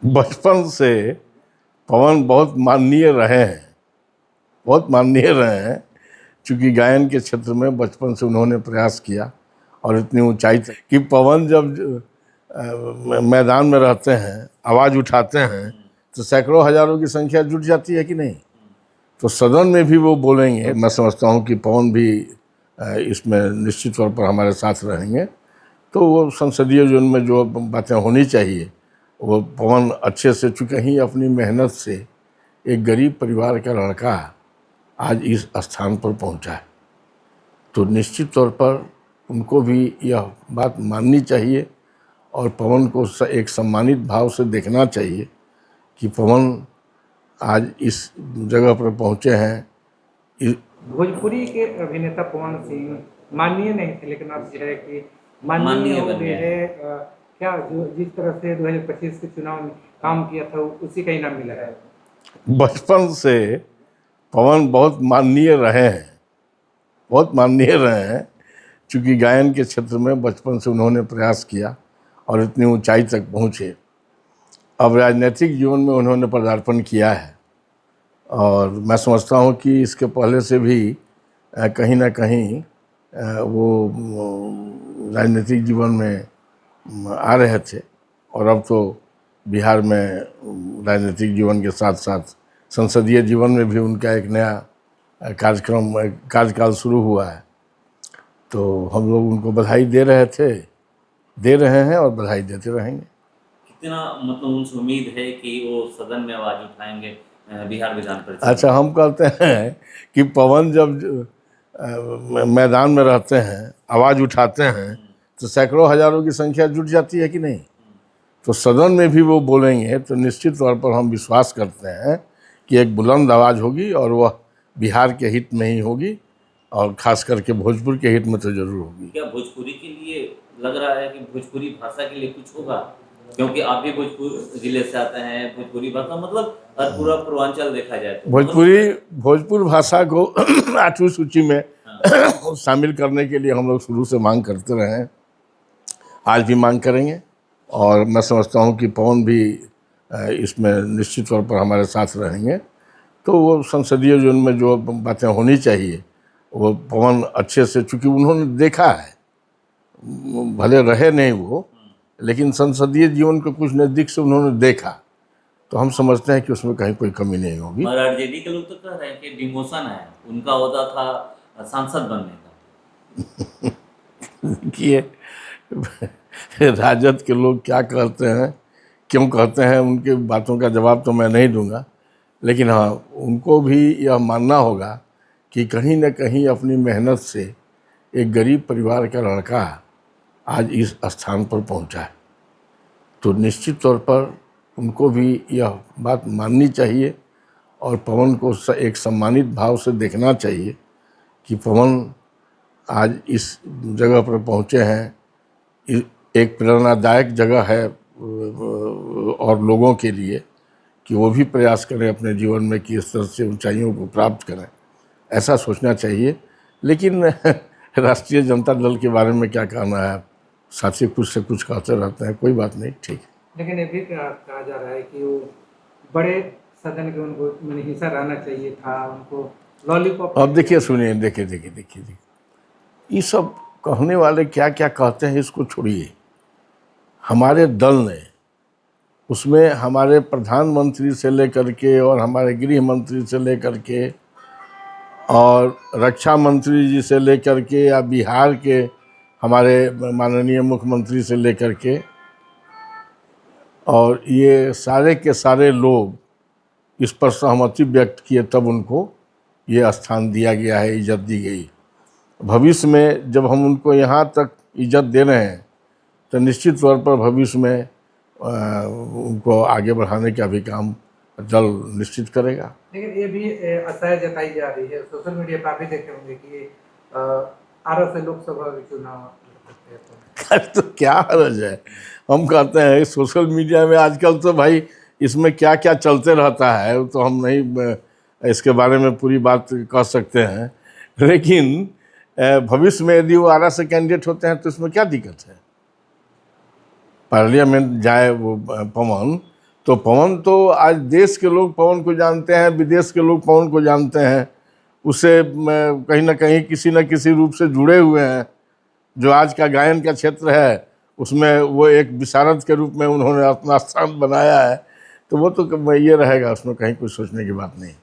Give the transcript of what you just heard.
बचपन से पवन बहुत माननीय रहे हैं, बहुत माननीय रहे हैं। चूँकि गायन के क्षेत्र में बचपन से उन्होंने प्रयास किया और इतनी ऊंचाई तक कि पवन जब मैदान में रहते हैं, आवाज़ उठाते हैं, तो सैकड़ों हजारों की संख्या जुट जाती है कि नहीं। तो सदन में भी वो बोलेंगे। मैं समझता हूँ कि पवन भी इसमें निश्चित तौर पर हमारे साथ रहेंगे। तो वो संसदीय जीवन में जो बातें होनी चाहिए वो पवन अच्छे से, चूँकि ही अपनी मेहनत से एक गरीब परिवार का लड़का आज इस स्थान पर पहुंचा है, तो निश्चित तौर पर उनको भी यह बात माननी चाहिए और पवन को एक सम्मानित भाव से देखना चाहिए कि पवन आज इस जगह पर पहुंचे हैं। भोजपुरी के अभिनेता पवन सिंह माननीय नहीं थे, लेकिन अब जो है कि माननीय हो गए हैं। क्या जो जिस तरह से 2025 के चुनाव में काम किया था उसी का इनाम मिला है। बचपन से पवन बहुत माननीय रहे हैं, बहुत माननीय रहे हैं। चूँकि गायन के क्षेत्र में बचपन से उन्होंने प्रयास किया और इतनी ऊंचाई तक पहुँचे। अब राजनीतिक जीवन में उन्होंने पदार्पण किया है और मैं समझता हूँ कि इसके पहले से भी कहीं ना कहीं वो राजनीतिक जीवन में आ रहे थे और अब तो बिहार में राजनीतिक जीवन के साथ साथ संसदीय जीवन में भी उनका एक नया कार्यकाल शुरू हुआ है। तो हम लोग उनको बधाई दे रहे हैं और बधाई देते रहेंगे। कितना मतलब उनसे उम्मीद है कि वो सदन में आवाज उठाएंगे बिहार विधान परिषद? अच्छा, हम कहते हैं कि पवन जब मैदान में रहते हैं, आवाज़ उठाते हैं, तो सैकड़ों हजारों की संख्या जुट जाती है कि नहीं। तो सदन में भी वो बोलेंगे तो निश्चित तौर पर हम विश्वास करते हैं कि एक बुलंद आवाज़ होगी और वह बिहार के हित में ही होगी और ख़ास करके भोजपुर के हित में तो जरूर होगी। क्या भोजपुरी के लिए लग रहा है कि भोजपुरी भाषा के लिए कुछ होगा? क्योंकि आप भी भोजपुर जिले से आते हैं, भोजपुरी भाषा मतलब पूरा पूर्वांचल देखा जाए तो भोजपुर भाषा को 8वीं सूची में शामिल करने के लिए हम लोग शुरू से मांग करते रहे हैं, आज भी मांग करेंगे। और मैं समझता हूँ कि पवन भी इसमें निश्चित तौर पर हमारे साथ रहेंगे। तो वो संसदीय जीवन में जो बातें होनी चाहिए वो पवन अच्छे से, चूँकि उन्होंने देखा है, भले रहे नहीं वो, लेकिन संसदीय जीवन को कुछ नज़दीक से उन्होंने देखा, तो हम समझते हैं कि उसमें कहीं कोई कमी नहीं होगी। और आरजेडी के लोग तो कह रहे हैं कि डिमोशन है, उनका होता था सांसद बनने का। देखिए, राजद के लोग क्या कहते हैं, क्यों कहते हैं, उनके बातों का जवाब तो मैं नहीं दूंगा, लेकिन हाँ, उनको भी यह मानना होगा कि कहीं न कहीं अपनी मेहनत से एक गरीब परिवार का लड़का आज इस स्थान पर पहुंचा है, तो निश्चित तौर पर उनको भी यह बात माननी चाहिए और पवन को एक सम्मानित भाव से देखना चाहिए कि पवन आज इस जगह पर पहुंचे हैं। एक प्रेरणादायक जगह है और लोगों के लिए कि वो भी प्रयास करें अपने जीवन में कि इस तरह से ऊंचाइयों को प्राप्त करें, ऐसा सोचना चाहिए। लेकिन राष्ट्रीय जनता दल के बारे में क्या कहना है, साथी कुछ से कुछ कहते रहते हैं, कोई बात नहीं, ठीक है। लेकिन ये भी कहा जा रहा है कि वो बड़े सदन के उनको हिस्सा रहना चाहिए था, उनको लॉलीपॉप। अब देखिए, सुनिए, देखिए, ये सब कहने वाले क्या क्या कहते हैं, इसको छोड़िए। हमारे दल ने, उसमें हमारे प्रधानमंत्री से लेकर के और हमारे गृह मंत्री से लेकर के और रक्षा मंत्री जी से लेकर के या बिहार के हमारे माननीय मुख्यमंत्री से लेकर के, और ये सारे के सारे लोग इस पर सहमति व्यक्त किए, तब उनको ये स्थान दिया गया है, इज्जत दी गई। भविष्य में जब हम उनको यहाँ तक इज्जत दे रहे हैं तो निश्चित तौर पर भविष्य में उनको आगे बढ़ाने का भी काम दल निश्चित करेगा। लेकिन ये भी आशा जताई जा रही है, सोशल मीडिया पर भी देखे होंगे कि आरओ से लोकसभा चुनाव। तो क्या हर्ज है, हम कहते हैं सोशल मीडिया में आजकल तो भाई इसमें क्या क्या चलते रहता है, तो हम नहीं इसके बारे में पूरी बात कह सकते हैं। लेकिन भविष्य में यदि वो आरा से कैंडिडेट होते हैं तो इसमें क्या दिक्कत है, पार्लियामेंट जाए वो पवन तो पवन तो आज देश के लोग पवन को जानते हैं, विदेश के लोग पवन को जानते हैं, उससे कहीं ना कहीं किसी न किसी रूप से जुड़े हुए हैं। जो आज का गायन का क्षेत्र है उसमें वो एक विशारद के रूप में उन्होंने अपना स्थान बनाया है, तो वो तो ये रहेगा, उसमें कहीं कुछ सोचने की बात नहीं।